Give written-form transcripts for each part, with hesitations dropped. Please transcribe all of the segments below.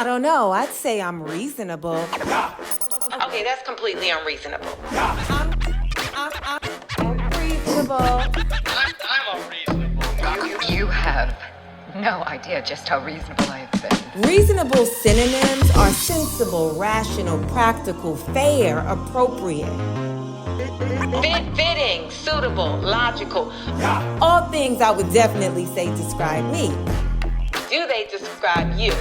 I don't know. I'd say I'm reasonable. Okay, that's completely unreasonable. I'm reasonable. I'm unreasonable. You have no idea just how reasonable I have been. Reasonable synonyms are sensible, rational, practical, fair, appropriate. Fitting, suitable, logical. All things I would definitely say describe me. Do they describe you?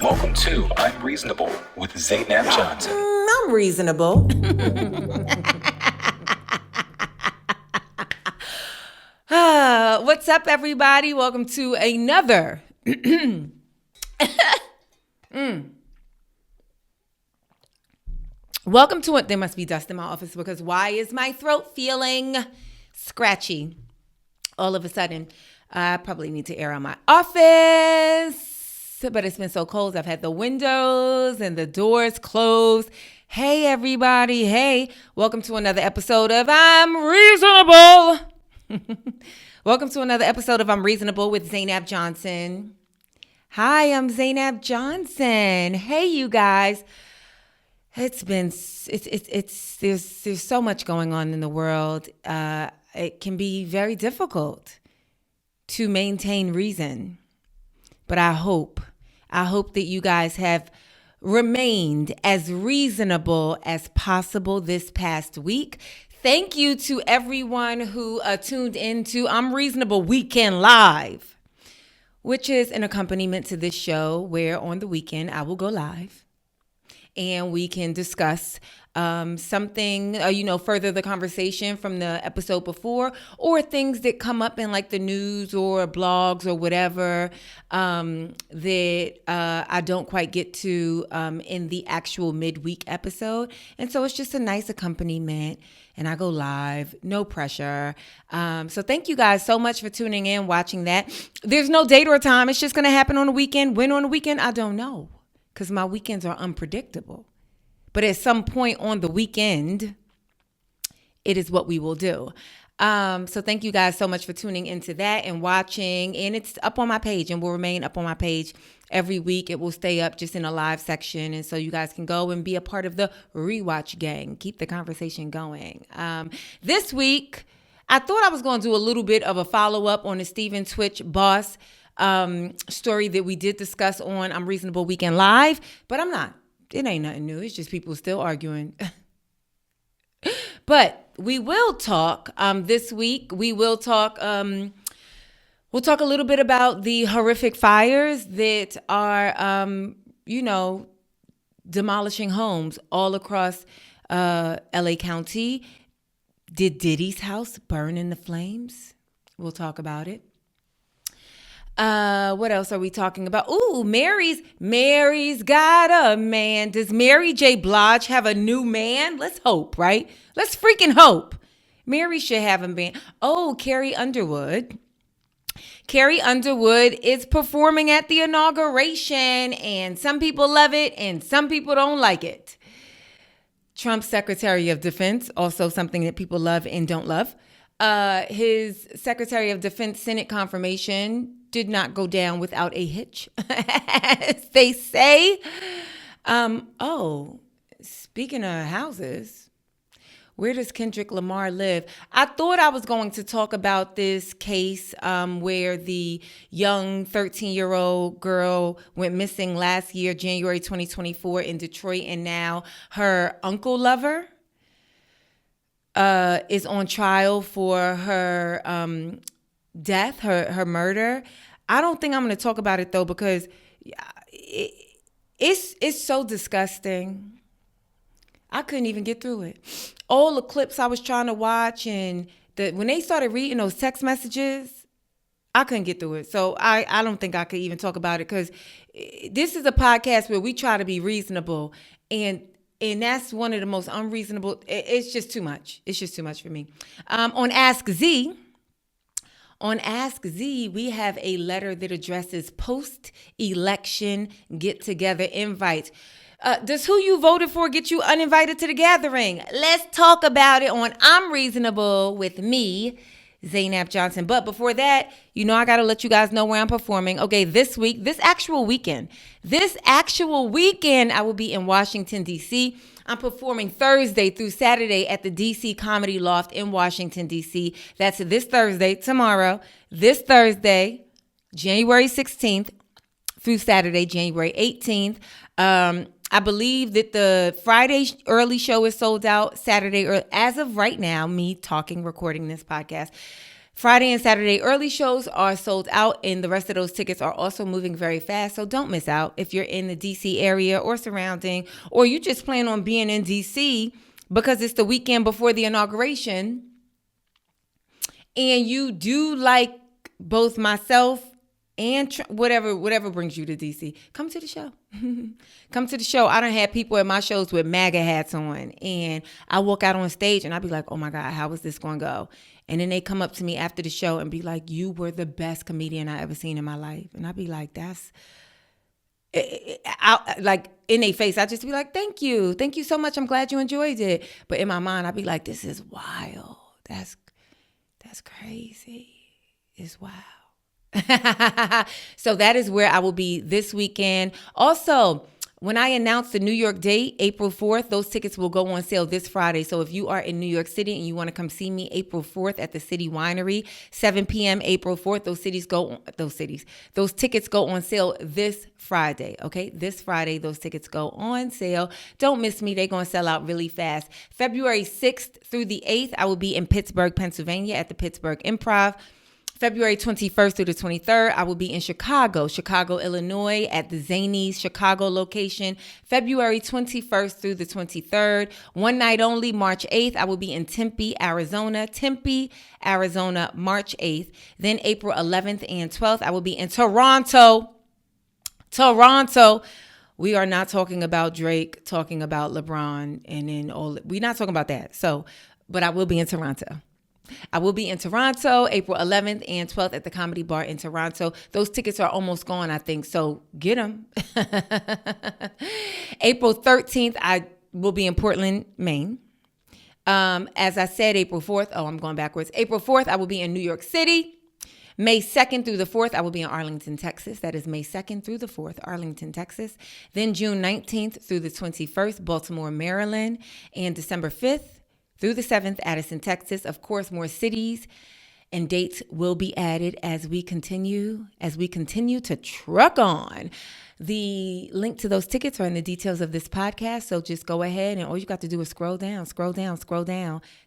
Welcome to I'm Reasonable with Zainab Johnson. I'm reasonable. What's up, everybody? Welcome to another. Welcome to it. There must be dust in my office because why is my throat feeling scratchy all of a sudden? I probably need to air out my office, but it's been so cold. I've had the windows and the doors closed. Hey, everybody. Hey, welcome to another episode of I'm Reasonable. Welcome to another episode of I'm Reasonable with Zainab Johnson. Hi, I'm Zainab Johnson. Hey, you guys. There's so much going on in the world. It can be very difficult to maintain reason. But I hope that you guys have remained as reasonable as possible this past week. Thank you to everyone who tuned into I'm Reasonable Weekend Live, which is an accompaniment to this show where on the weekend I will go live and we can discuss something, further the conversation from the episode before, or things that come up in like the news or blogs or whatever that I don't quite get to in the actual midweek episode. And so it's just a nice accompaniment. And I go live, no pressure. So thank you guys so much for tuning in, watching that. There's no date or time. It's just going to happen on the weekend. When on the weekend, I don't know, because my weekends are unpredictable. But at some point on the weekend, it is what we will do. So thank you guys so much for tuning into that and watching. And it's up on my page and will remain up on my page every week. It will stay up just in a live section. And so you guys can go and be a part of the rewatch gang. Keep the conversation going. This week, I thought I was going to do a little bit of a follow-up on the Stephen Twitch boss story that we did discuss on I'm Reasonable Weekend Live, but I'm not. It ain't nothing new. It's just people still arguing. But we will talk this week. We will talk. We'll talk a little bit about the horrific fires that are, demolishing homes all across LA County. Did Diddy's house burn in the flames? We'll talk about it. What else are we talking about? Ooh, Mary's got a man. Does Mary J Blige have a new man? Let's hope, right? Let's freaking hope. Mary should have a man. Oh, Carrie Underwood. Carrie Underwood is performing at the inauguration, and some people love it and some people don't like it. Trump's Secretary of Defense, also something that people love and don't love. His Secretary of Defense Senate confirmation did not go down without a hitch, as they say. Speaking of houses, where does Kendrick Lamar live? I thought I was going to talk about this case where the young 13-year-old girl went missing last year, January 2024 in Detroit, and now her uncle lover is on trial for her death, her murder. I don't think I'm going to talk about it though, because it's so disgusting. I couldn't even get through it. All the clips I was trying to watch, and when they started reading those text messages, I couldn't get through it. So I don't think I could even talk about it, because this is a podcast where we try to be reasonable, and that's one of the most unreasonable. It's just too much. It's just too much for me. On Ask Z, we have a letter that addresses post-election get-together invites. Does who you voted for get you uninvited to the gathering? Let's talk about it on I'm Reasonable with me, Zainab Johnson. But before that, I got to let you guys know where I'm performing. Okay, this actual weekend, I will be in Washington, D.C. I'm performing Thursday through Saturday at the D.C. Comedy Loft in Washington, D.C. That's this Thursday, tomorrow. This Thursday, January 16th through Saturday, January 18th. I believe that the Friday early show is sold out. Saturday, as of right now, me recording this podcast, Friday and Saturday early shows are sold out, and the rest of those tickets are also moving very fast. So don't miss out if you're in the DC area or surrounding, or you just plan on being in DC because it's the weekend before the inauguration, and you do like both myself and whatever brings you to DC. Come to the show. Come to the show. I done had people at my shows with MAGA hats on, and I walk out on stage and I be like, oh my God, how is this going to go? And then they come up to me after the show and be like, you were the best comedian I ever seen in my life. And I be like, like in their face, I just be like, thank you so much. I'm glad you enjoyed it. But in my mind, I be like, this is wild. That's crazy. It's wild. So that is where I will be this weekend. Also, when I announce the New York date, April 4th, those tickets will go on sale this Friday. So if you are in New York City and you want to come see me April 4th at the City Winery, 7 p.m. April 4th, those tickets go on sale this Friday, okay? This Friday, those tickets go on sale. Don't miss me. They're going to sell out really fast. February 6th through the 8th, I will be in Pittsburgh, Pennsylvania at the Pittsburgh Improv. February 21st through the 23rd, I will be in Chicago, Illinois at the Zanies Chicago location. February 21st through the 23rd, one night only, March 8th, I will be in Tempe, Arizona, March 8th. Then April 11th and 12th, I will be in Toronto. We are not talking about Drake, talking about LeBron, and then we're not talking about that. But I will be in Toronto. April 11th and 12th at the Comedy Bar in Toronto. Those tickets are almost gone, I think, so get them. April 13th, I will be in Portland, Maine. As I said, April 4th, I'm going backwards. April 4th, I will be in New York City. May 2nd through the 4th, I will be in Arlington, Texas. That is May 2nd through the 4th, Arlington, Texas. Then June 19th through the 21st, Baltimore, Maryland. And December 5th through the 7th, Addison, Texas. Of course, more cities and dates will be added as we continue to truck on. The link to those tickets are in the details of this podcast. So just go ahead, and all you got to do is scroll down,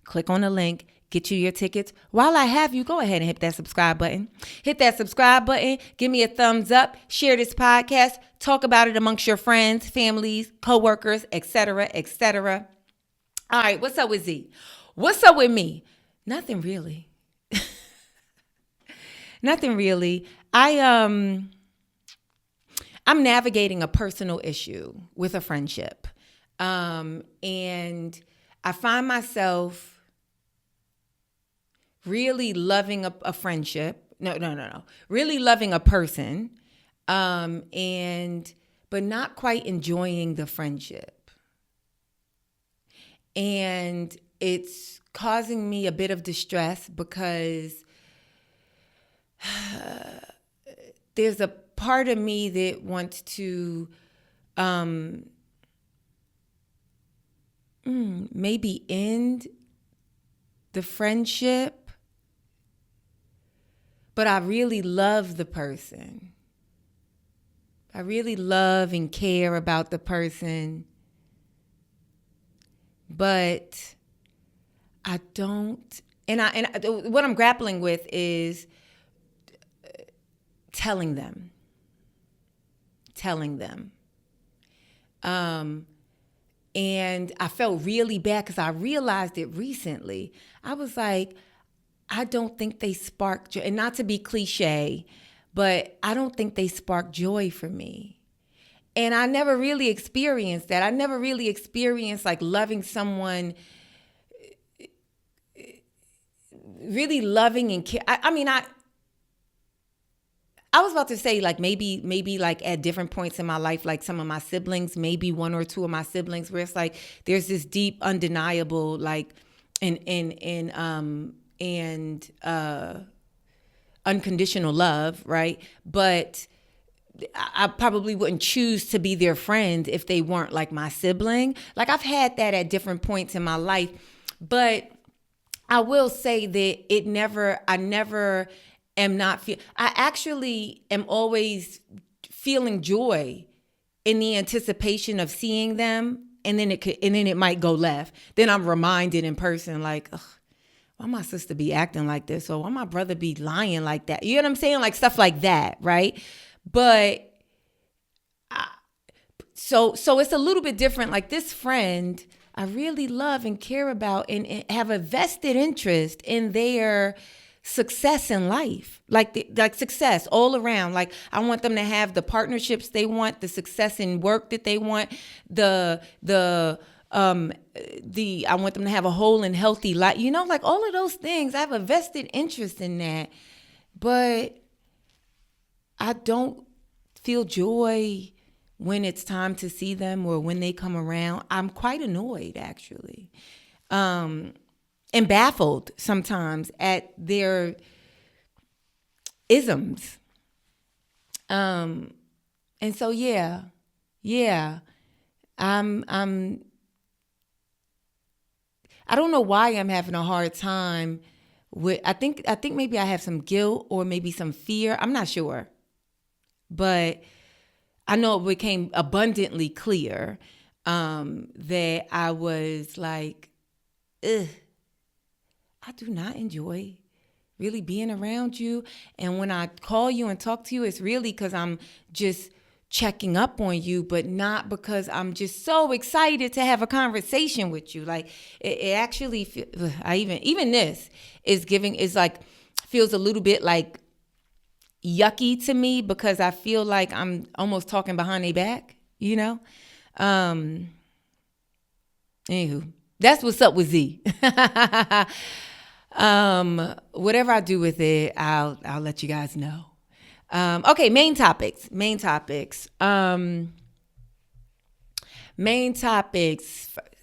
click on the link, get you your tickets. While I have you, go ahead and hit that subscribe button. Give me a thumbs up, share this podcast, talk about it amongst your friends, families, coworkers, etc., etc. All right, what's up with Z? What's up with me? Nothing really. Nothing really. I'm navigating a personal issue with a friendship. And I find myself really loving a friendship. No. Really loving a person. But not quite enjoying the friendship. And it's causing me a bit of distress because there's a part of me that wants to maybe end the friendship, but I really love the person. I really love and care about the person. But I don't, and what I'm grappling with is telling them. And I felt really bad because I realized it recently. I was like, I don't think they spark joy, and not to be cliche, but I don't think they spark joy for me. And I never really experienced that. I never really experienced like loving someone, really loving and care. I was about to say like maybe like at different points in my life, like some of my siblings, maybe one or two of my siblings, where it's like there's this deep, undeniable like and unconditional love, right? But I probably wouldn't choose to be their friend if they weren't like my sibling. Like I've had that at different points in my life, but I will say that I never am not I actually am always feeling joy in the anticipation of seeing them, and then it might go left. Then I'm reminded in person, like, ugh, why my sister be acting like this, or why my brother be lying like that? You know what I'm saying? Like stuff like that, right? But so it's a little bit different. Like this friend I really love and care about and have a vested interest in their success in life, like success all around. Like I want them to have the partnerships they want, the success in work that they want, I want them to have a whole and healthy life. You know, like all of those things. I have a vested interest in that, but I don't feel joy when it's time to see them or when they come around. I'm quite annoyed, actually, and baffled sometimes at their isms. And so, yeah, I don't know why I'm having a hard time with. I think maybe I have some guilt or maybe some fear. I'm not sure, but I know it became abundantly clear that I was like, ugh, I do not enjoy really being around you. And when I call you and talk to you, it's really because I'm just checking up on you, but not because I'm just so excited to have a conversation with you. Like it actually, even this is like, feels a little bit like yucky to me because I feel like I'm almost talking behind their back, you know? Anywho, that's what's up with Z. Whatever I do with it, I'll let you guys know. Okay, main topics.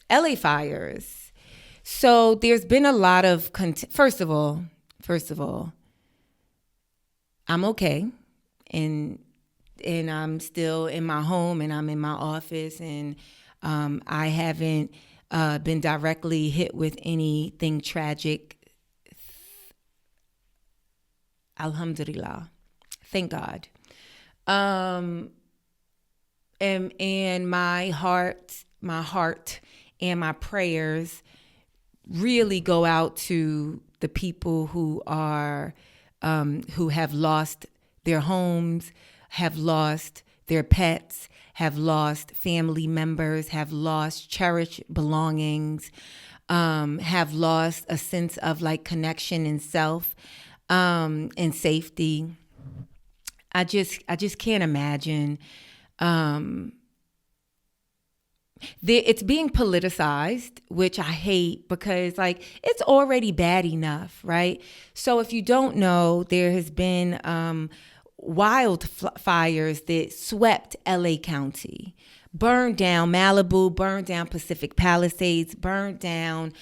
LA fires. So there's been a lot of First of all, I'm okay, and I'm still in my home and I'm in my office, and I haven't been directly hit with anything tragic. Alhamdulillah, thank God. And my heart and my prayers really go out to the people who have lost their homes, have lost their pets, have lost family members, have lost cherished belongings, have lost a sense of like connection and self, and safety. I just can't imagine. It's being politicized, which I hate because like it's already bad enough, right? So if you don't know, there has been wildfires that swept LA County, burned down Malibu, burned down Pacific Palisades, burned down.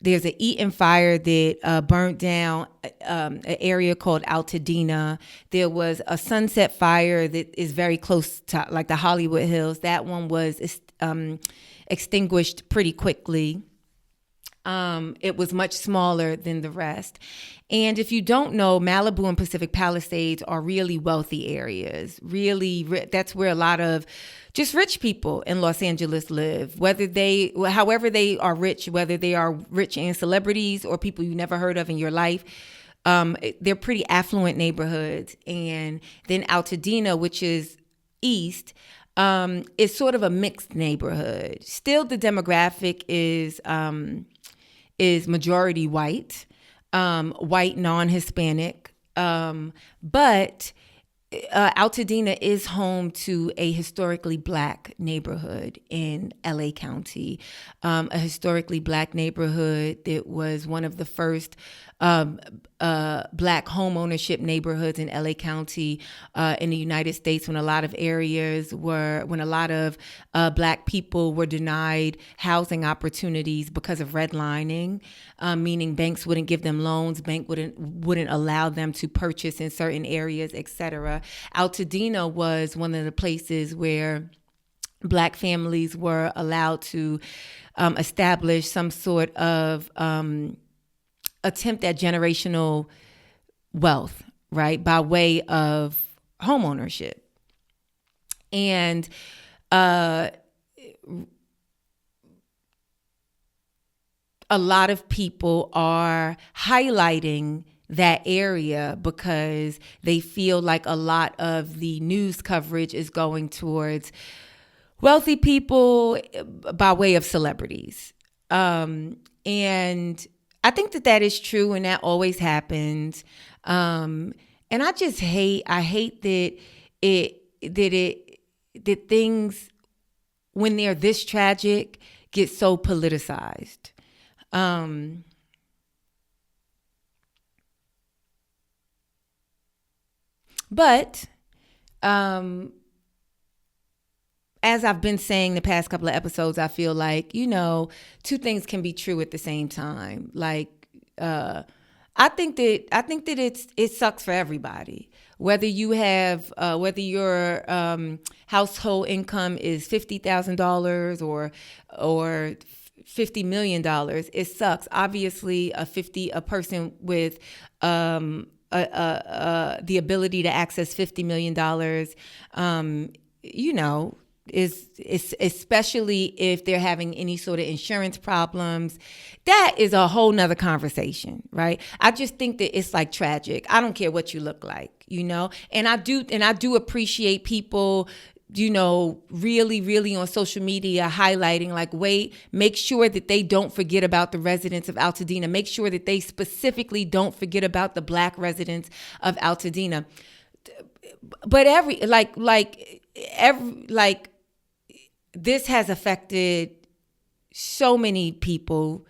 There's an Eaton fire that burnt down an area called Altadena. There was a Sunset fire that is very close to like the Hollywood Hills. That one was extinguished pretty quickly. It was much smaller than the rest. And if you don't know, Malibu and Pacific Palisades are really wealthy areas. Really, that's where a lot of just rich people in Los Angeles live, however they are rich, whether they are rich and celebrities or people you never heard of in your life. They're pretty affluent neighborhoods. And then Altadena, which is east, is sort of a mixed neighborhood. Still, the demographic is majority white, white non-Hispanic, but Altadena is home to a historically black neighborhood in LA County, a historically black neighborhood that was one of the first Black home ownership neighborhoods in LA County, in the United States, when a lot of Black people were denied housing opportunities because of redlining, meaning banks wouldn't give them loans, bank wouldn't allow them to purchase in certain areas, etc. Altadena was one of the places where Black families were allowed to establish some sort of attempt at generational wealth, right, by way of home ownership. And a lot of people are highlighting that area because they feel like a lot of the news coverage is going towards wealthy people by way of celebrities. And I think that is true, and that always happens. And I hate that things, when they're this tragic, get so politicized. But as I've been saying the past couple of episodes, I feel like, two things can be true at the same time. Like, I think that it sucks for everybody. Whether your household income is $50,000 or $50 million, it sucks. Obviously, a person with the ability to access $50 million, is especially if they're having any sort of insurance problems, that is a whole nother conversation, right? I just think that it's like tragic. I don't care what you look like, and I do appreciate people, really, really on social media highlighting, like, make sure that they don't forget about the residents of Altadena. Make sure that they specifically don't forget about the Black residents of Altadena. But this has affected so many people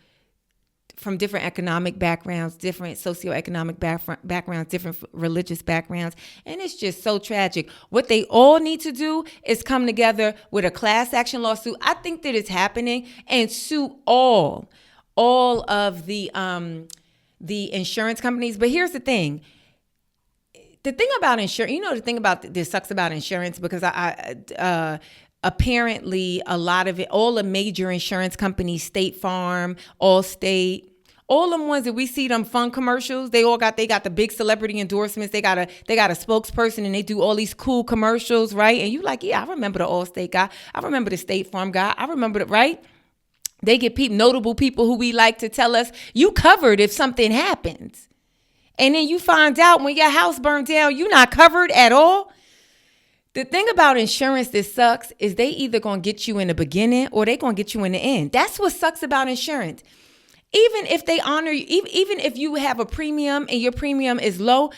from different economic backgrounds, different socioeconomic backgrounds, different religious backgrounds. And it's just so tragic. What they all need to do is come together with a class action lawsuit. I think that it's happening, and sue all of the insurance companies. But here's the thing. The thing about insurance, the thing about this sucks about insurance, because apparently a lot of it, all the major insurance companies, State Farm, Allstate, all them ones that we see them fun commercials, they got the big celebrity endorsements. They got a spokesperson, and they do all these cool commercials, right? And you like, yeah, I remember the Allstate guy. I remember the State Farm guy. I remember it, right? They get notable people who we like to tell us, you covered if something happens. And then you find out when your house burned down, you're not covered at all. The thing about insurance that sucks is they either going to get you in the beginning or they going to get you in the end. That's what sucks about insurance. Even if they honor you, even if you have a premium and your premium is low,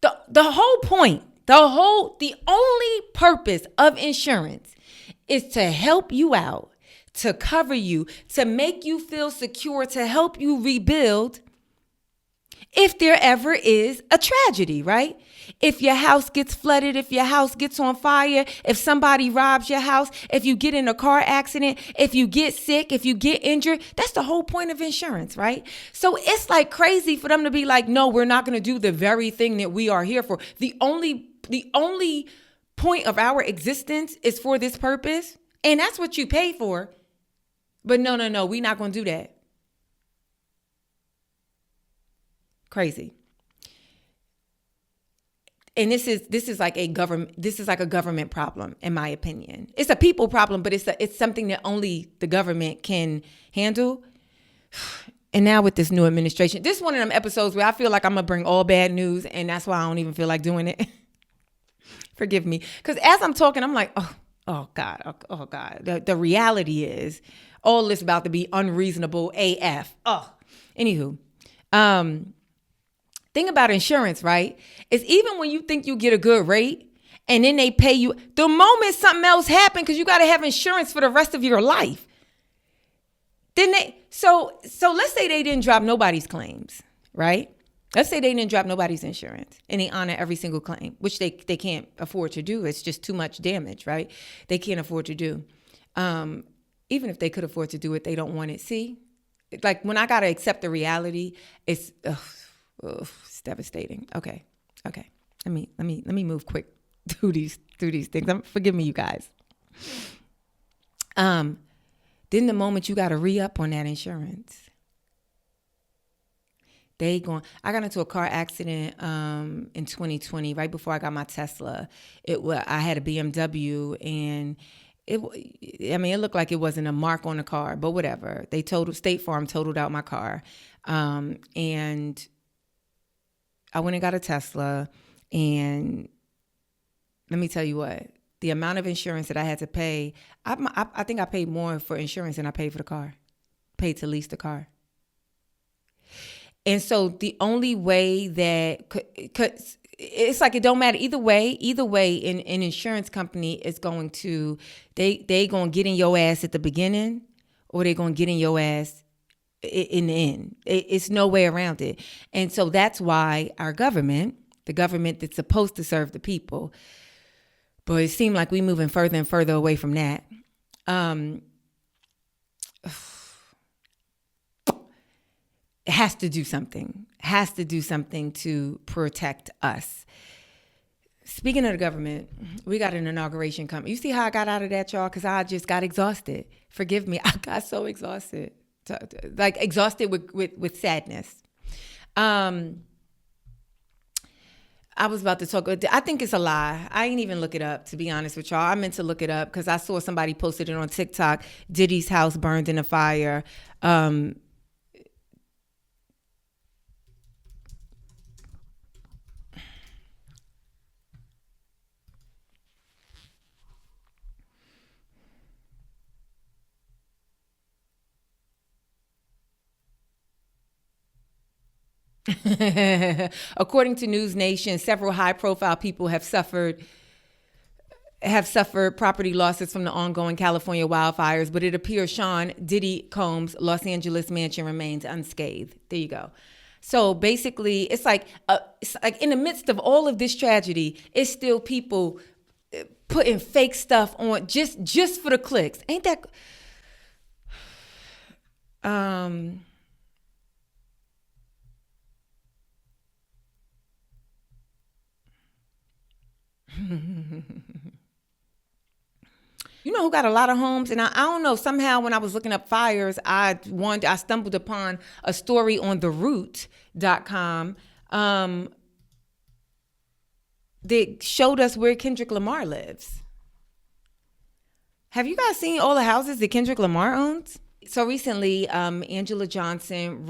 the whole point, the only purpose of insurance is to help you out, to cover you, to make you feel secure, to help you rebuild if there ever is a tragedy, right? If your house gets flooded, if your house gets on fire, if somebody robs your house, if you get in a car accident, if you get sick, if you get injured, that's the whole point of insurance, right? So it's like crazy for them to be like, no, we're not going to do the very thing that we are here for. The only point of our existence is for this purpose, and that's what you pay for. But no, we're not going to do that. Crazy. And this is like a government problem, in my opinion. It's a people problem, but it's something that only the government can handle. And now with this new administration, this is one of them episodes where I feel like I'm gonna bring all bad news, and that's why I don't even feel like doing it. Forgive me, because as I'm talking, I'm like, oh God. The reality is, all this about to be unreasonable AF. Anywho, thing about insurance, right, is even when you think you get a good rate and then they pay you, the moment something else happens, because you got to have insurance for the rest of your life. So let's say they didn't drop nobody's claims, right? Let's say they didn't drop nobody's insurance and they honor every single claim, which they can't afford to do. It's just too much damage, right? They can't afford to do. Even if they could afford to do it, they don't want it. See, like when I gotta accept the reality, it's devastating. Okay. Let me move quick through these things. Forgive me, you guys. Then the moment you gotta re-up on that insurance, I got into a car accident in 2020, right before I got my Tesla. I had a BMW, and it looked like it wasn't a mark on the car, but whatever. State Farm totaled out my car, and I went and got a Tesla. And let me tell you what, the amount of insurance that I had to pay, I think I paid more for insurance than I paid for the car, paid to lease the car. And so the only way that, cause it's like it don't matter either way, an insurance company is going to, they going to get in your ass at the beginning, or they going to get in your ass in the end. It's no way around it. And so that's why our government, the government that's supposed to serve the people, but it seemed like we moving further and further away from that. It has to do something to protect us. Speaking of the government, we got an inauguration coming. You see how I got out of that, y'all? Because I just got exhausted. Forgive me. I got so exhausted. Like exhausted with sadness. I was about to talk. I think it's a lie. I ain't even look it up, to be honest with y'all. I meant to look it up because I saw somebody posted it on TikTok. Diddy's house burned in a fire. According to News Nation, several high-profile people have suffered property losses from the ongoing California wildfires, but it appears Sean Diddy Combs' Los Angeles mansion remains unscathed. There you go. So basically, it's like in the midst of all of this tragedy, it's still people putting fake stuff on just for the clicks. Ain't that? You know who got a lot of homes? And I don't know, somehow when I was looking up fires, I stumbled upon a story on theroot.com that showed us where Kendrick Lamar lives. Have you guys seen all the houses that Kendrick Lamar owns? So recently, Angela Johnson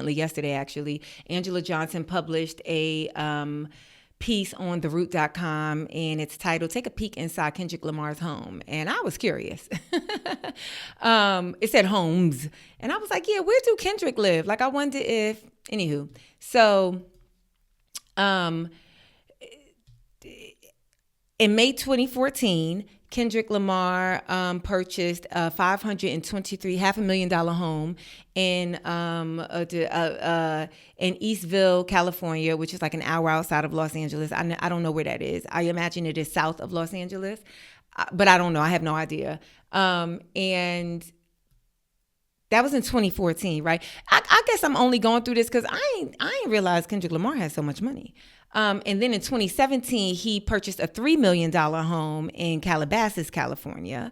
yesterday actually, Angela Johnson published a piece on theroot.com, and it's titled "Take a Peek Inside Kendrick Lamar's Home." And I was curious. It said homes, and I was like, yeah, where do Kendrick live? Like, I wonder if, anywho. So in May 2014, Kendrick Lamar purchased a $523,500,000 home in Eastville, California, which is like an hour outside of Los Angeles. I don't know where that is. I imagine it is south of Los Angeles, but I don't know. I have no idea. And that was in 2014, right? I guess I'm only going through this because I ain't realized Kendrick Lamar has so much money. And then in 2017, he purchased a $3 million home in Calabasas, California.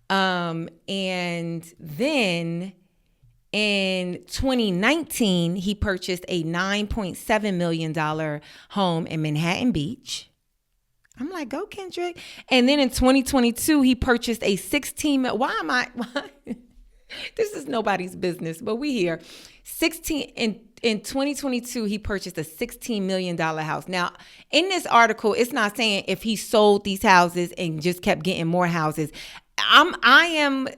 And then in 2019, he purchased a $9.7 million home in Manhattan Beach. I'm like, go Kendrick. And then in 2022, he purchased a why? This is nobody's business, but we here. In 2022, he purchased a $16 million house. Now, in this article, it's not saying if he sold these houses and just kept getting more houses. I am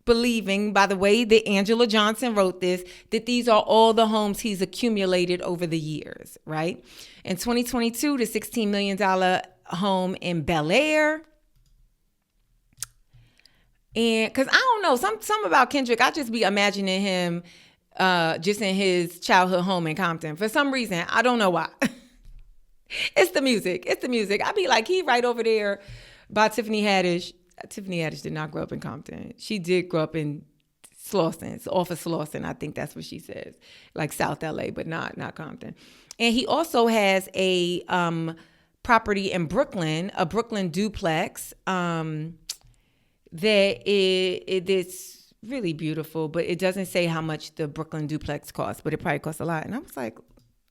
believing, by the way that Angela Johnson wrote this, that these are all the homes he's accumulated over the years, right? In 2022, the $16 million home in Bel Air. And because I don't know, some about Kendrick, I just be imagining him just in his childhood home in Compton. For some reason, I don't know why. It's the music. I be like, he right over there by Tiffany Haddish. Tiffany Haddish did not grow up in Compton. She did grow up in Slauson. It's off of Slauson. I think that's what she says. Like South LA, but not Compton. And he also has a property in Brooklyn, a Brooklyn duplex it's really beautiful, but it doesn't say how much the Brooklyn duplex costs, but it probably costs a lot. And I was like,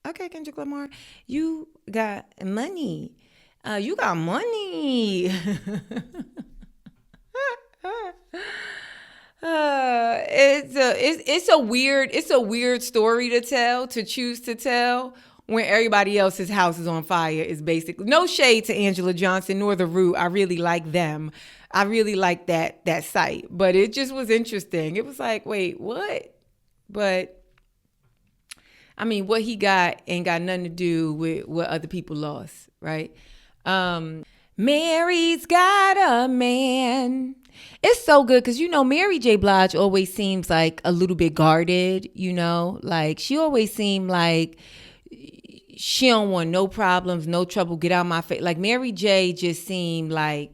okay, Kendrick Lamar, you got money. You got money. It's a weird story to choose to tell when everybody else's house is on fire. Is basically no shade to Angela Johnson nor The Root. I really like them. I really like that site, but it just was interesting. It was like, wait, what? But I mean, what he got ain't got nothing to do with what other people lost, right? Mary's got a man. It's so good because, Mary J Blige always seems like a little bit guarded, like she always seemed like she don't want no problems, no trouble, get out my face. Like Mary J just seemed like,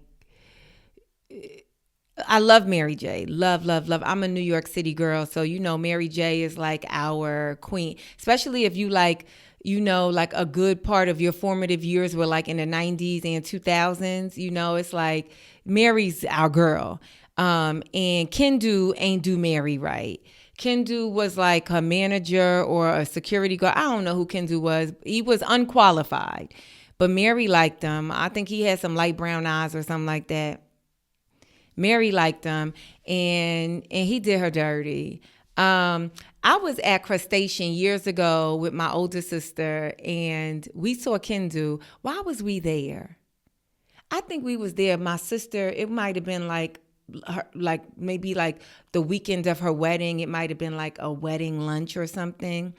I love Mary J. Love. I'm a New York City girl, so Mary J is like our queen, especially if you like, like a good part of your formative years were like in the 90s and 2000s. It's like Mary's our girl. And Kendu ain't do Mary right. Kendu was like her manager or a security guard. I don't know who Kendu was. He was unqualified, but Mary liked him. I think he had some light brown eyes or something like that. Mary liked him, and he did her dirty. I was at Crustacean years ago with my older sister, and we saw Kendu. Why was we there? I think we was there. My sister, it might have been like maybe like the weekend of her wedding. It might have been like a wedding lunch or something.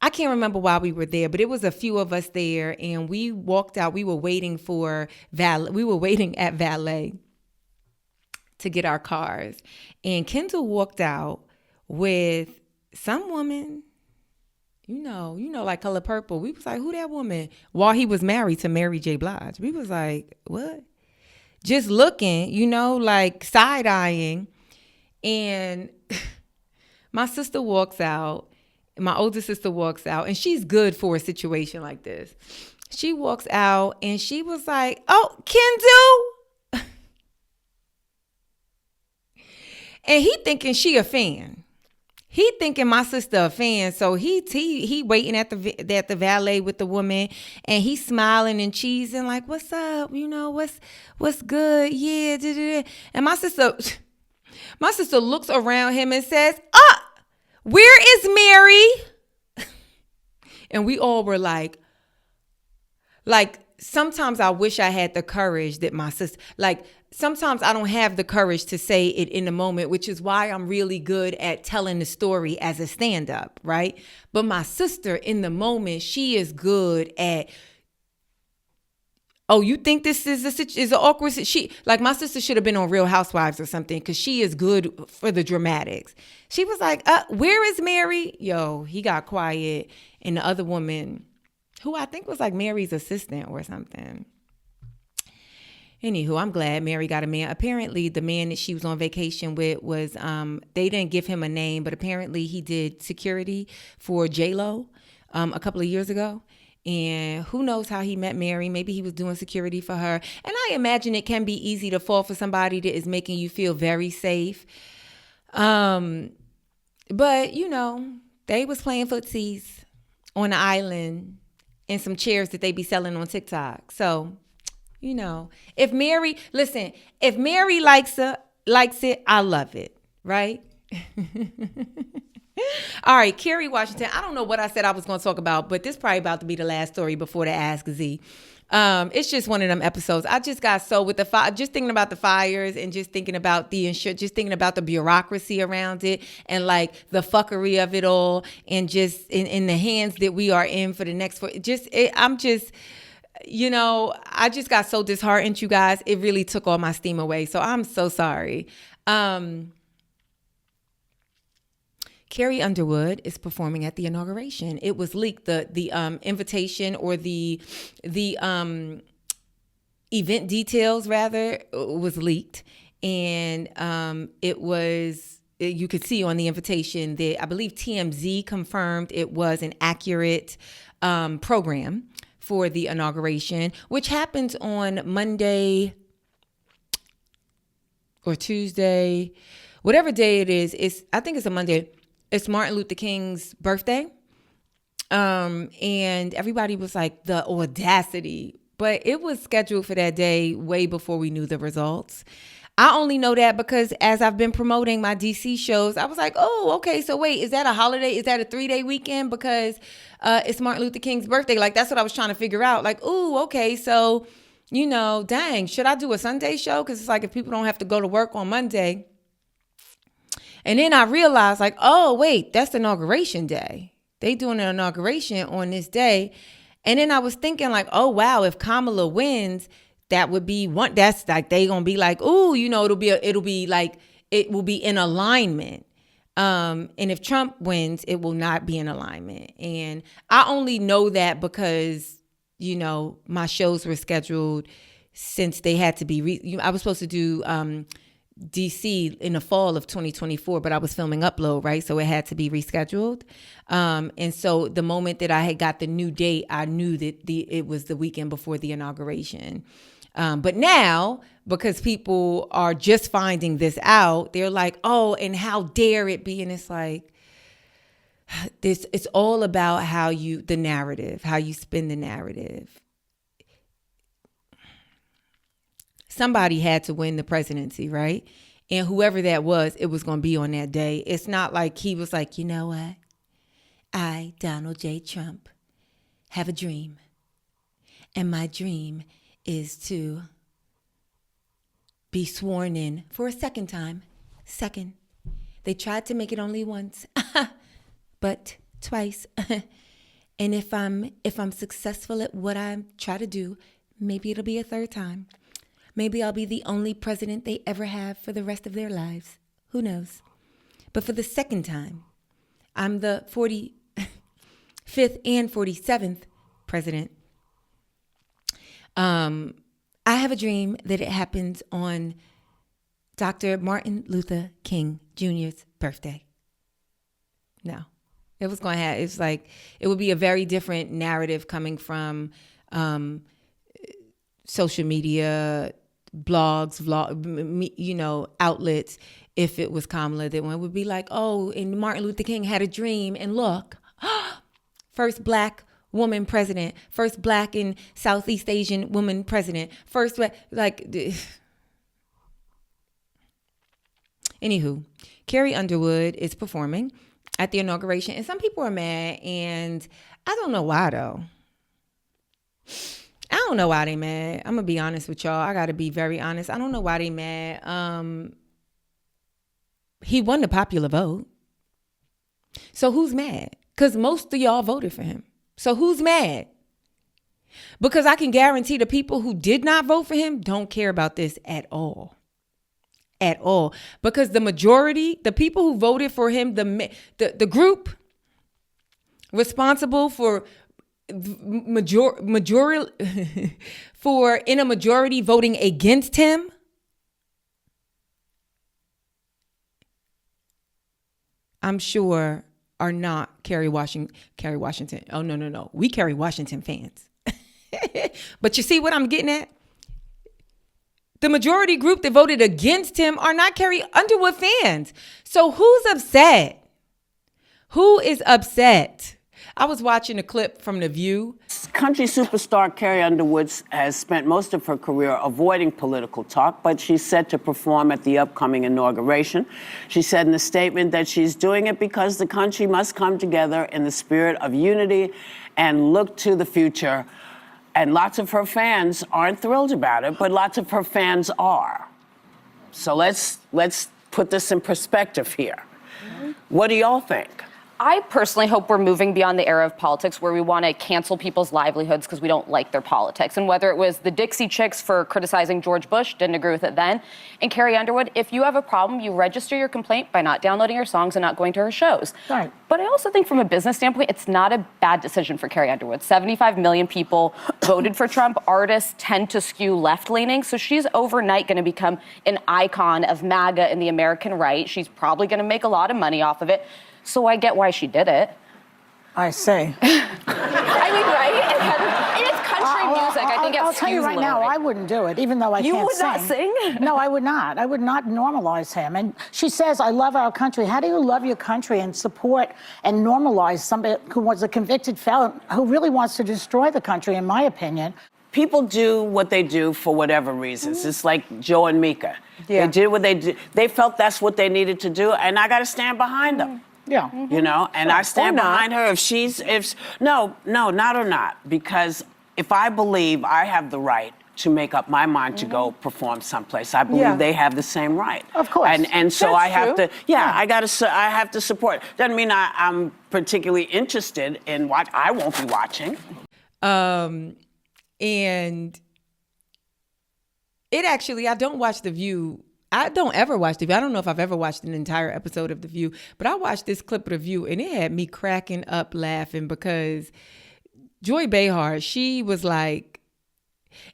I can't remember why we were there, but it was a few of us there, and we walked out. We were waiting for valet. We were waiting at valet to get our cars. And Kendall walked out with some woman, like Color Purple. We was like, who that woman? While he was married to Mary J Blige. We was like, what? Just looking, like side-eyeing. And my sister walks out. My older sister walks out, and she's good for a situation like this. She walks out, and she was like, oh, Kendall. And he thinking she a fan. He thinking my sister a fan. So he waiting at the valet with the woman, and he smiling and cheesing like, "What's up? What's good? Yeah." Da, da, da. And my sister looks around him and says, where is Mary?" And we all were like. Sometimes I wish I had the courage that my sister, sometimes I don't have the courage to say it in the moment, which is why I'm really good at telling the story as a stand-up, right? But my sister in the moment, she is good at, oh, you think this is an awkward, my sister should have been on Real Housewives or something, because she is good for the dramatics. She was like, where is Mary? Yo, he got quiet, and the other woman, who I think was like Mary's assistant or something. Anywho, I'm glad Mary got a man. Apparently, the man that she was on vacation with was, they didn't give him a name, but apparently he did security for J-Lo a couple of years ago. And who knows how he met Mary. Maybe he was doing security for her. And I imagine it can be easy to fall for somebody that is making you feel very safe. But, they was playing footsies on the island and some chairs that they be selling on TikTok. So, if Mary likes it, I love it, right? All right, Carrie Washington. I don't know what I said I was going to talk about, but this is probably about to be the last story before the Ask Z. It's just one of them episodes. I just got so with just thinking about the fires and just thinking about just thinking about the bureaucracy around it and like the fuckery of it all, and just in the hands that we are in for the next. I just got so disheartened, you guys. It really took all my steam away. So I'm so sorry. Carrie Underwood is performing at the inauguration. It was leaked. The invitation or the event details rather was leaked, and it was. You could see on the invitation that I believe TMZ confirmed it was an accurate program for the inauguration, which happens on Monday or Tuesday, whatever day it is. I think it's a Monday. It's Martin Luther King's birthday. And everybody was like, the audacity. But it was scheduled for that day way before we knew the results. I only know that because as I've been promoting my DC shows, I was like, oh, okay, so wait, is that a holiday? Is that a 3-day weekend? Because it's Martin Luther King's birthday. Like, that's what I was trying to figure out. Like, ooh, okay, so, dang, should I do a Sunday show? Because it's like if people don't have to go to work on Monday. And then I realized, like, oh, wait, that's Inauguration Day. They doing an inauguration on this day. And then I was thinking, like, oh, wow, if Kamala wins, that would be one. That's like they gonna be like, ooh, it will be in alignment. And if Trump wins, it will not be in alignment. And I only know that because my shows were scheduled since they had to be. I was supposed to do DC in the fall of 2024, but I was filming Upload, right? So it had to be rescheduled. And so the moment that I had got the new date, I knew that it was the weekend before the inauguration. But now, because people are just finding this out, they're like, oh, and how dare it be? And it's like, it's all about the narrative, how you spin the narrative. Somebody had to win the presidency, right? And whoever that was, it was going to be on that day. It's not like he was like, you know what? I, Donald J. Trump, have a dream. And my dream is to be sworn in for a second time. Second. They tried to make it only once, but twice. And if I'm successful at what I try to do, maybe it'll be a third time. Maybe I'll be the only president they ever have for the rest of their lives. Who knows? But for the second time, I'm the 45th and 47th president. I have a dream that it happens on Dr. Martin Luther King Jr.'s birthday. No, it was going to happen. It's like, it would be a very different narrative coming from social media, blogs, outlets. If it was Kamala, that one would be like, oh, and Martin Luther King had a dream, and look, first Black woman president, first Black and Southeast Asian woman president, first, anywho, Carrie Underwood is performing at the inauguration, and some people are mad, and I don't know why, though. I don't know why they mad. I'm going to be honest with y'all. I got to be very honest. I don't know why they mad. He won the popular vote. So who's mad? Because most of y'all voted for him. So who's mad? Because I can guarantee the people who did not vote for him don't care about this at all. At all. Because the majority, the people who voted for him, the group responsible for majority for in a majority voting against him, I'm sure are not Kerry Washington. Oh, no. We Kerry Washington fans. But you see what I'm getting at? The majority group that voted against him are not Carrie Underwood fans. So who's upset? Who is upset? I was watching a clip from The View. Country superstar Carrie Underwood has spent most of her career avoiding political talk, but she's set to perform at the upcoming inauguration. She said in a statement that she's doing it because the country must come together in the spirit of unity and look to the future. And lots of her fans aren't thrilled about it, but lots of her fans are. So let's put this in perspective here. What do y'all think? I personally hope we're moving beyond the era of politics where we want to cancel people's livelihoods because we don't like their politics. And whether it was the Dixie Chicks for criticizing George Bush, didn't agree with it then, and Carrie Underwood, if you have a problem, you register your complaint by not downloading her songs and not going to her shows. Right. But I also think from a business standpoint, it's not a bad decision for Carrie Underwood. 75 million people voted for Trump. Artists tend to skew left-leaning, so she's overnight going to become an icon of MAGA and the American right. She's probably going to make a lot of money off of it. So I get why she did it. I see. I mean, right? And it's country music. I think I'll tell you right now, I wouldn't do it, even though I can't sing. You would not sing? No, I would not. I would not normalize him. And she says, I love our country. How do you love your country and support and normalize somebody who was a convicted felon who really wants to destroy the country, in my opinion? People do what they do for whatever reasons. It's like Joe and Mika. Yeah. They did what they did. They felt that's what they needed to do, and I got to stand behind them. Yeah. You know, and I stand behind her no, not or not, because if I believe I have the right to make up my mind to go perform someplace, I believe they have the same right. Of course. And so That's I have true. to, I have to support. Doesn't mean I'm particularly interested in what I won't be watching. And it actually, I don't watch The View. I don't ever watch The View. I don't know if I've ever watched an entire episode of The View, but I watched this clip of The View and it had me cracking up laughing because Joy Behar, she was like,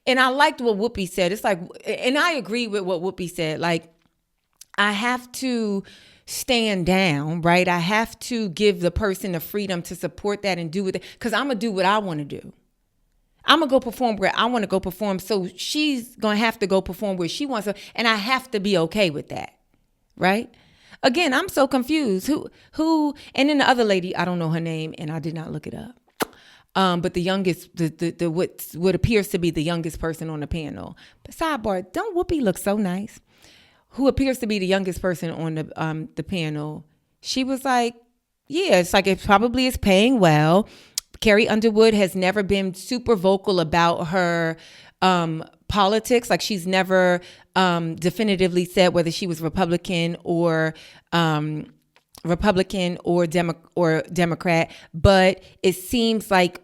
and I liked what Whoopi said. It's like, and I agree with what Whoopi said. Like, I have to stand down, right? I have to give the person the freedom to support that and do with it because I'm going to do what I want to do. I'm going to go perform where I want to go perform. So she's going to have to go perform where she wants to. And I have to be okay with that. Right? Again, I'm so confused. Who, and then the other lady, I don't know her name and I did not look it up. But the youngest, what appears to be the youngest person on the panel. But sidebar, don't Whoopi look so nice? Who appears to be the youngest person on the panel. She was like, yeah, it's like it probably is paying well. Carrie Underwood has never been super vocal about her politics. Like she's never definitively said whether she was Republican or Democrat. But it seems like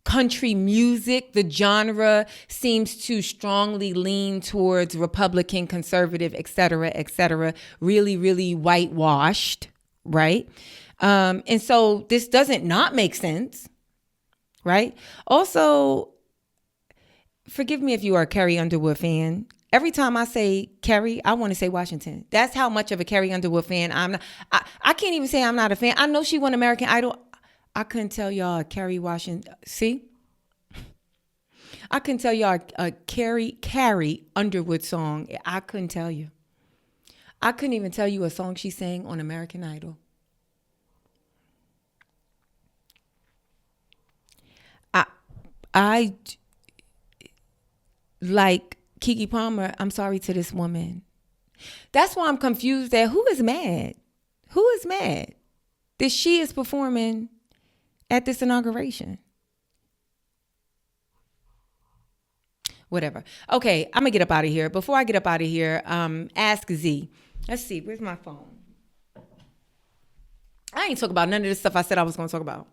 country music, the genre seems to strongly lean towards Republican, conservative, et cetera, really, really whitewashed, right? And so this doesn't not make sense, right? Also, forgive me if you are a Carrie Underwood fan. Every time I say Carrie, I want to say Washington. That's how much of a Carrie Underwood fan I'm not. I can't even say I'm not a fan. I know she won American Idol. I couldn't tell y'all a Carrie Washington. See? I couldn't tell y'all a Carrie Underwood song. I couldn't tell you. I couldn't even tell you a song she sang on American Idol. I like Keke Palmer. I'm sorry to this woman. That's why I'm confused at who is mad. Who is mad that she is performing at this inauguration? Whatever. Okay, I'm gonna get up out of here. Before I get up out of here, Ask Z. Let's see, where's my phone? I ain't talk about none of this stuff I said I was gonna talk about.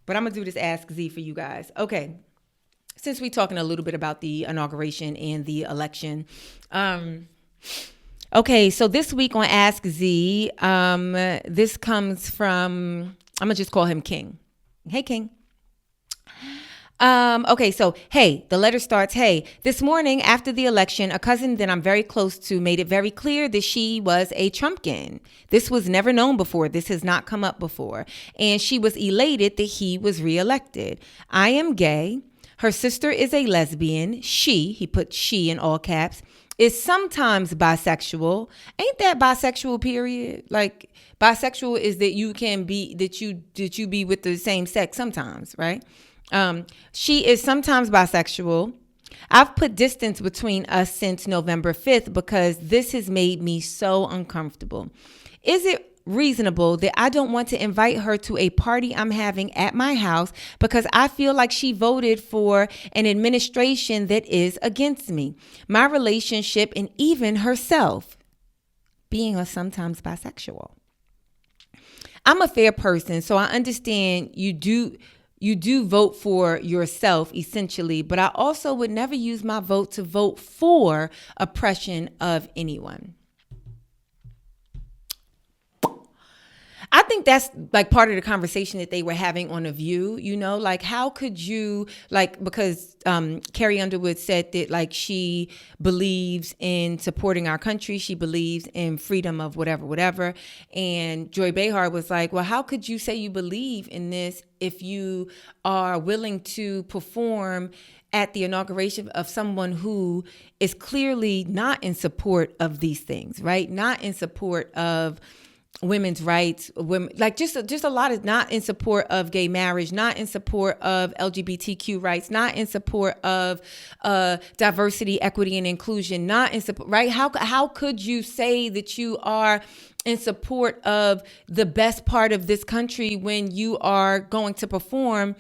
But I'm going to do this Ask Z for you guys. Okay. Since we're talking a little bit about the inauguration and the election. Okay, so this week on Ask Z, this comes from, I'm going to just call him King. Hey, King. Okay, so, hey, the letter starts, hey, this morning after the election, a cousin that I'm very close to made it very clear that she was a Trumpkin. This was never known before. This has not come up before. And she was elated that he was reelected. I am gay. Her sister is a lesbian. She, he put she in all caps, is sometimes bisexual. Ain't that bisexual, period? Like, bisexual is that you can be, that you be with the same sex sometimes, right? She is sometimes bisexual. I've put distance between us since November 5th because this has made me so uncomfortable. Is it reasonable that I don't want to invite her to a party I'm having at my house because I feel like she voted for an administration that is against me, my relationship, and even herself being a sometimes bisexual? I'm a fair person, so I understand you do vote for yourself essentially, but I also would never use my vote to vote for oppression of anyone. I think that's like part of the conversation that they were having on The View, you know, like how could you, like, because Carrie Underwood said that like she believes in supporting our country. She believes in freedom of whatever. And Joy Behar was like, well, how could you say you believe in this if you are willing to perform at the inauguration of someone who is clearly not in support of these things, right? Not in support of women's rights, women, like just a lot of, not in support of gay marriage, not in support of LGBTQ rights, not in support of diversity, equity, and inclusion, not in support, right? How could you say that you are in support of the best part of this country when you are going to perform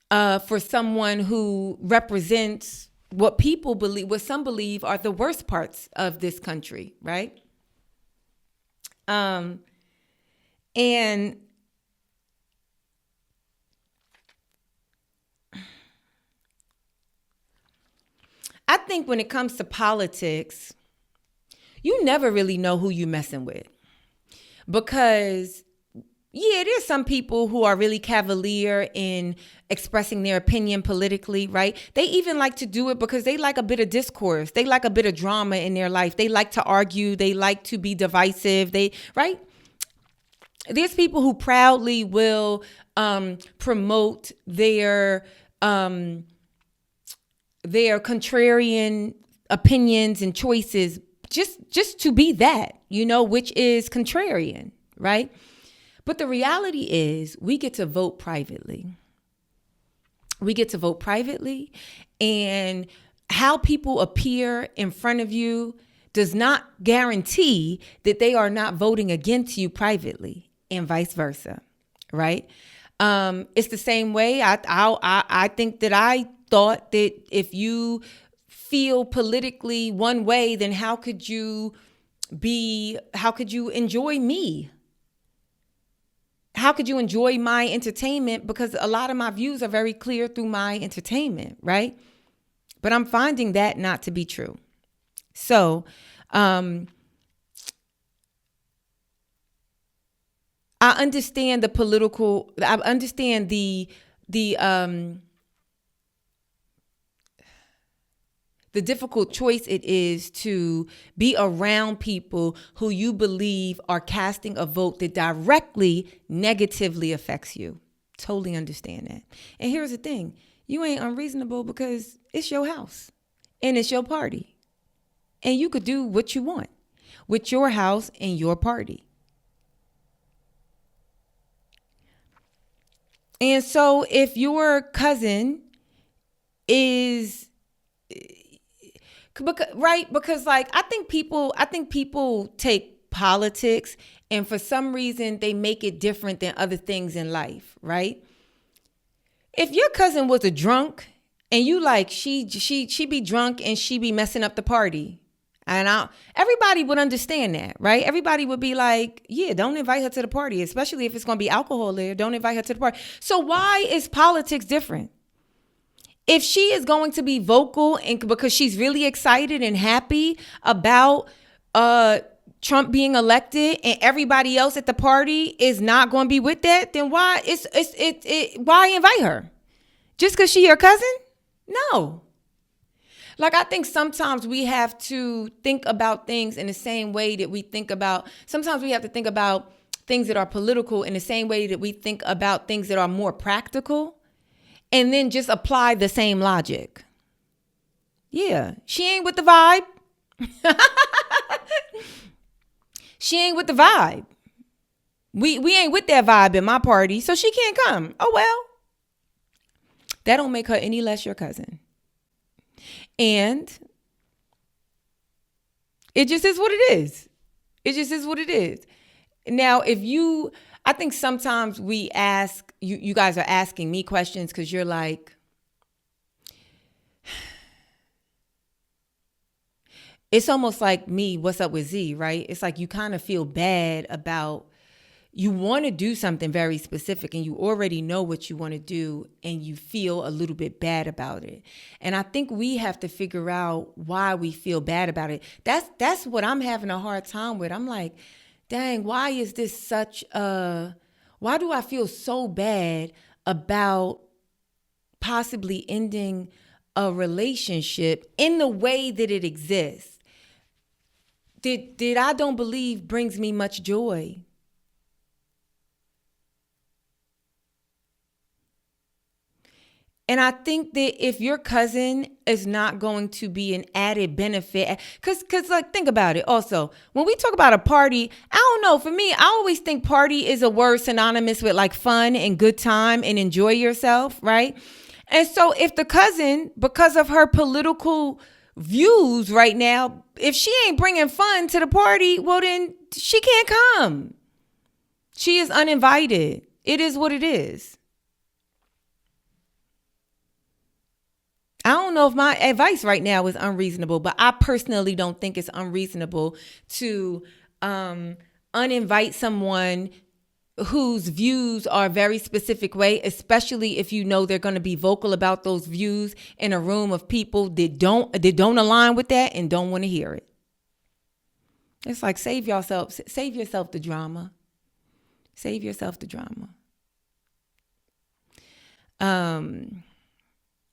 for someone who represents what people believe, what some believe are the worst parts of this country, right? And I think when it comes to politics, you never really know who you're messing with. Because, yeah, there's some people who are really cavalier in expressing their opinion politically, right? They even like to do it because they like a bit of discourse. They like a bit of drama in their life. They like to argue. They like to be divisive. Right? There's people who proudly will promote their contrarian opinions and choices just to be that, you know, which is contrarian, right? But the reality is we get to vote privately. We get to vote privately, and how people appear in front of you does not guarantee that they are not voting against you privately, and vice versa, right? It's the same way. I think that I thought that if you feel politically one way, then how could you enjoy me? How could you enjoy my entertainment? Because a lot of my views are very clear through my entertainment, right? But I'm finding that not to be true. So, I understand the political, I understand the difficult choice it is to be around people who you believe are casting a vote that directly negatively affects you. Totally understand that. And here's the thing. You ain't unreasonable because it's your house and it's your party. And you could do what you want with your house and your party. And so if your cousin is, right, because like I think people take politics and for some reason they make it different than other things in life, right? If your cousin was a drunk and you like she be drunk and she be messing up the party, and everybody would understand that, right? Everybody would be like, yeah, don't invite her to the party, especially if it's going to be alcohol there. Don't invite her to the party. So why is politics different? If she is going to be vocal and because she's really excited and happy about Trump being elected and everybody else at the party is not going to be with that, then why why invite her? Just because she your cousin? No. Like, I think sometimes we have to think about things in the same way that we think about, sometimes we have to think about things that are political in the same way that we think about things that are more practical, and then just apply the same logic. Yeah, she ain't with the vibe. She ain't with the vibe. We ain't with that vibe in my party, so she can't come. Oh, well. That don't make her any less your cousin. And it just is what it is. It just is what it is. Now, I think sometimes we ask, you guys are asking me questions because you're like, it's almost like me, what's up with Z, right? It's like you kind of feel bad about, you want to do something very specific and you already know what you want to do and you feel a little bit bad about it. And I think we have to figure out why we feel bad about it. That's what I'm having a hard time with. I'm like, dang, why is this why do I feel so bad about possibly ending a relationship in the way that it exists? Did I don't believe brings me much joy. And I think that if your cousin is not going to be an added benefit, because like, think about it also. When we talk about a party, I don't know, for me, I always think party is a word synonymous with like fun and good time and enjoy yourself, right? And so if the cousin, because of her political views right now, if she ain't bringing fun to the party, well, then she can't come. She is uninvited. It is what it is. I don't know if my advice right now is unreasonable, but I personally don't think it's unreasonable to uninvite someone whose views are a very specific way, especially if you know they're going to be vocal about those views in a room of people that don't align with that and don't want to hear it. It's like save yourself the drama. Save yourself the drama.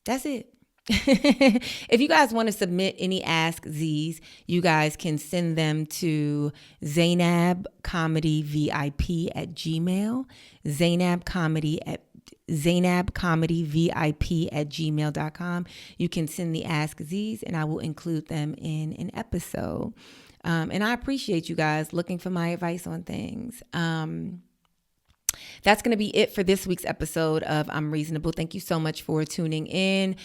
That's it. If you guys want to submit any Ask Z's, you guys can send them to ZainabComedyVIP at Gmail, ZainabComedyVIP at gmail.com. You can send the Ask Z's and I will include them in an episode. And I appreciate you guys looking for my advice on things. That's going to be it for this week's episode of I'm Reasonable. Thank you so much for tuning in.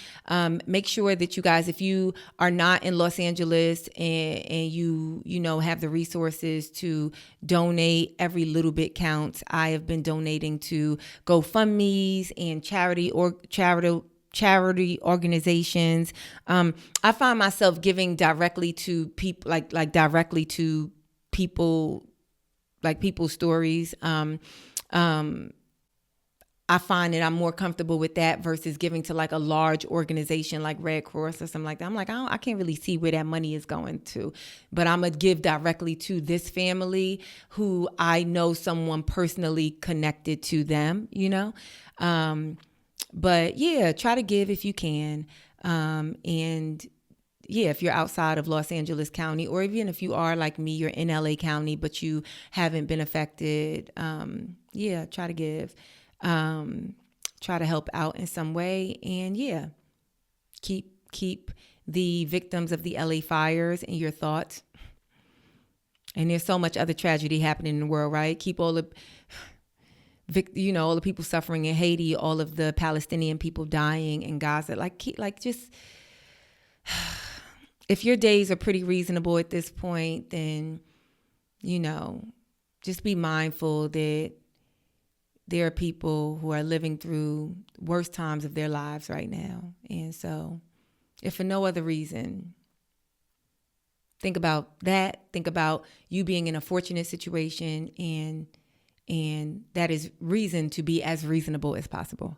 Make sure that you guys, if you are not in Los Angeles and you have the resources to donate, every little bit counts. I have been donating to GoFundMe's and charity organizations. I find myself giving directly to people, like directly to people, like people's stories. I find that I'm more comfortable with that versus giving to like a large organization like Red Cross or something like that. I'm like, I can't really see where that money is going to, but I'm going to give directly to this family who I know someone personally connected to them, but yeah, try to give if you can. And yeah, if you're outside of Los Angeles County, or even if you are like me, you're in LA County, but you haven't been affected, try to give, try to help out in some way. And yeah, keep the victims of the LA fires in your thoughts. And there's so much other tragedy happening in the world, right? Keep all the, all the people suffering in Haiti, all of the Palestinian people dying in Gaza, if your days are pretty reasonable at this point, then, just be mindful that there are people who are living through worst times of their lives right now. And so, if for no other reason, think about that. Think about you being in a fortunate situation, and that is reason to be as reasonable as possible.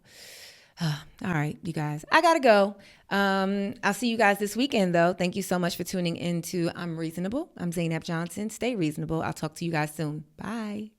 All right, you guys, I gotta go. I'll see you guys this weekend, though. Thank you so much for tuning in to I'm Reasonable. I'm Zainab Johnson. Stay reasonable. I'll talk to you guys soon. Bye.